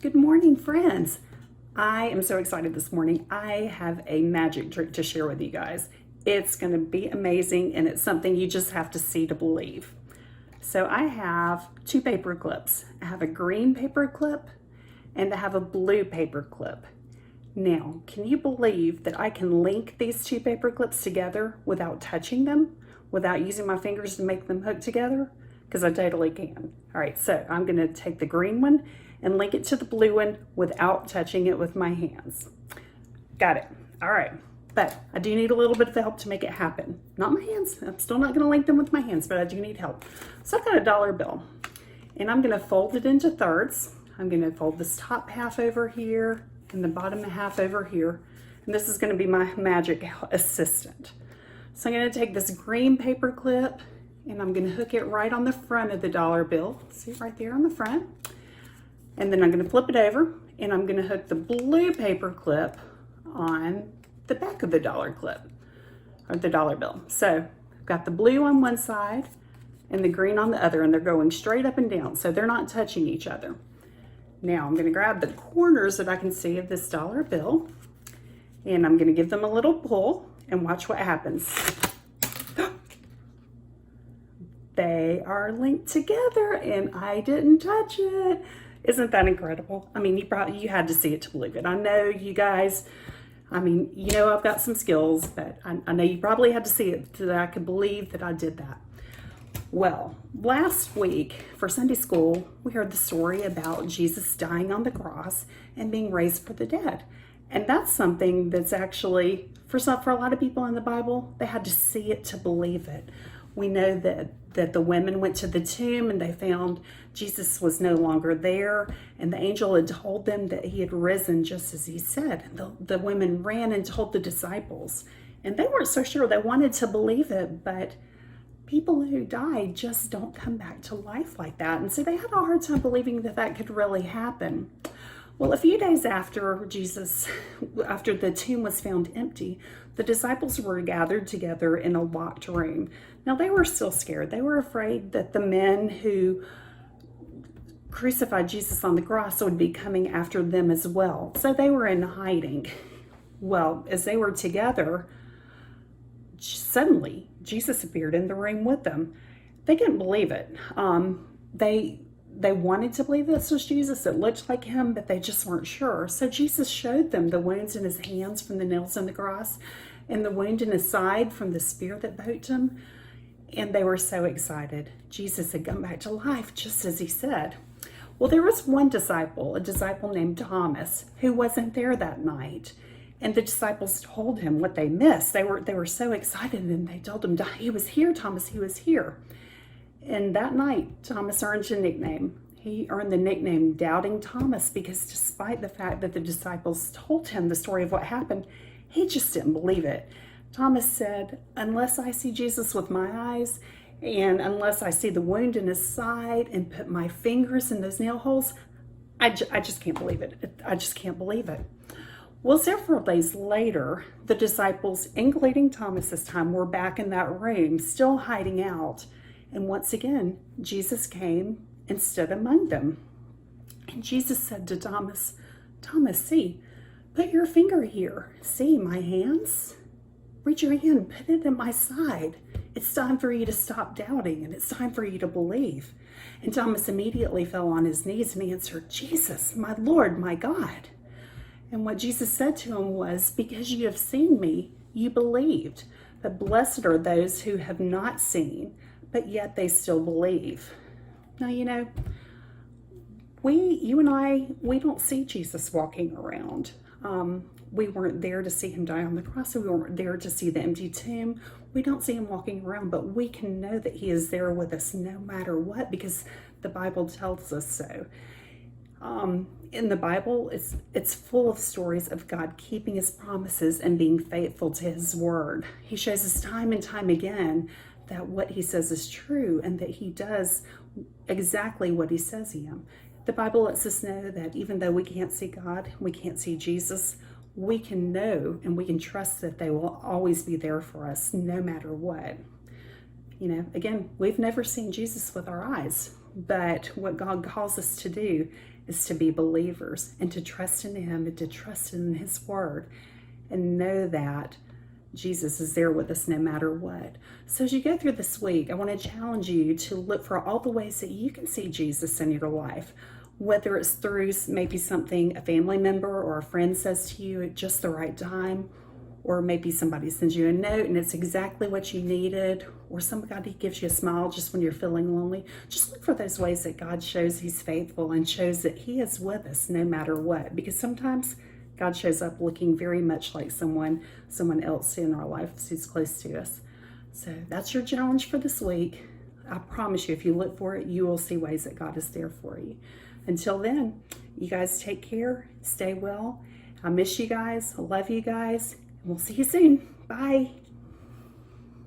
Good morning, friends. I am so excited this morning. I have a magic trick to share with you guys. It's going to be amazing, and it's something you just have to see to believe. So I have two paper clips. I have a green paper clip and I have a blue paper clip. Now, can you believe that I can link these two paper clips together without touching them, without using my fingers to make them hook together? Because I totally can. All right, so I'm going to take the green one and link it to the blue one without touching it with my hands. Got it. All right, but I do need a little bit of help to make it happen. Not my hands. I'm still not going to link them with my hands, but I do need help. So I've got a dollar bill, and I'm going to fold it into thirds. I'm going to fold this top half over here and the bottom half over here, and this is going to be my magic assistant. So I'm going to take this green paper clip and I'm going to hook it right on the front of the dollar bill. See, right there on the front. And then I'm going to flip it over and I'm going to hook the blue paper clip on the back of the dollar clip, or the dollar bill. So I've got the blue on one side and the green on the other, and they're going straight up and down, so they're not touching each other. Now I'm going to grab the corners that I can see of this dollar bill, and I'm going to give them a little pull and watch what happens. They are linked together and I didn't touch it. Isn't that incredible? I mean, you had to see it to believe it. I know you guys, I mean, you know, I've got some skills, but I know you probably had to see it so that I could believe that I did that. Well, last week for Sunday school, we heard the story about Jesus dying on the cross and being raised from the dead. And that's something that's actually, for a lot of people in the Bible, they had to see it to believe it. We know that the women went to the tomb and they found Jesus was no longer there, and the angel had told them that he had risen just as he said. The women ran and told the disciples, and they weren't so sure. They wanted to believe it, but people who died just don't come back to life like that. And so they had a hard time believing that that could really happen. Well, a few days after the tomb was found empty, the disciples were gathered together in a locked room. Now, they were still scared. They were afraid that the men who crucified Jesus on the cross would be coming after them as well. So they were in hiding. Well, as they were together, suddenly Jesus appeared in the room with them. They couldn't believe it. They wanted to believe this was Jesus. It looked like him, but they just weren't sure. So Jesus showed them the wounds in his hands from the nails on the cross and the wound in his side from the spear that poked him. And they were so excited. Jesus had come back to life, just as he said. Well, there was one disciple, a disciple named Thomas, who wasn't there that night. And the disciples told him what they missed. They were so excited, and they told him, he was here, Thomas, he was here. And that night, Thomas earned a nickname. He earned the nickname Doubting Thomas because despite the fact that the disciples told him the story of what happened, he just didn't believe it. Thomas said, unless I see Jesus with my eyes, and unless I see the wound in his side and put my fingers in those nail holes, I just can't believe it. I just can't believe it. Well, several days later, the disciples, including Thomas this time, were back in that room, still hiding out. And once again, Jesus came and stood among them. And Jesus said to Thomas, Thomas, see, put your finger here. See my hands? Reach your hand, put it in my side. It's time for you to stop doubting, and it's time for you to believe. And Thomas immediately fell on his knees and answered, Jesus, my Lord, my God. And what Jesus said to him was, because you have seen me, you believed. But blessed are those who have not seen, but yet they still believe. Now, you know, you and I, we don't see Jesus walking around. We weren't there to see him die on the cross. So we weren't there to see the empty tomb. We don't see him walking around, but we can know that he is there with us no matter what, because the Bible tells us so. In the Bible, it's full of stories of God keeping his promises and being faithful to his word. He shows us time and time again that what he says is true and that he does exactly what he says he am. The Bible lets us know that even though we can't see God, we can't see Jesus, we can know and we can trust that they will always be there for us no matter what. You know, again, we've never seen Jesus with our eyes, but what God calls us to do is to be believers and to trust in Him and to trust in His Word and know that Jesus is there with us no matter what. So as you go through this week, I want to challenge you to look for all the ways that you can see Jesus in your life, whether it's through maybe something a family member or a friend says to you at just the right time, or maybe somebody sends you a note and it's exactly what you needed, or somebody gives you a smile just when you're feeling lonely. Just look for those ways that God shows He's faithful and shows that He is with us no matter what, because sometimes God shows up looking very much like someone else in our lives who's close to us. So that's your challenge for this week. I promise you, if you look for it, you will see ways that God is there for you. Until then, you guys take care, stay well. I miss you guys, I love you guys, and we'll see you soon. Bye.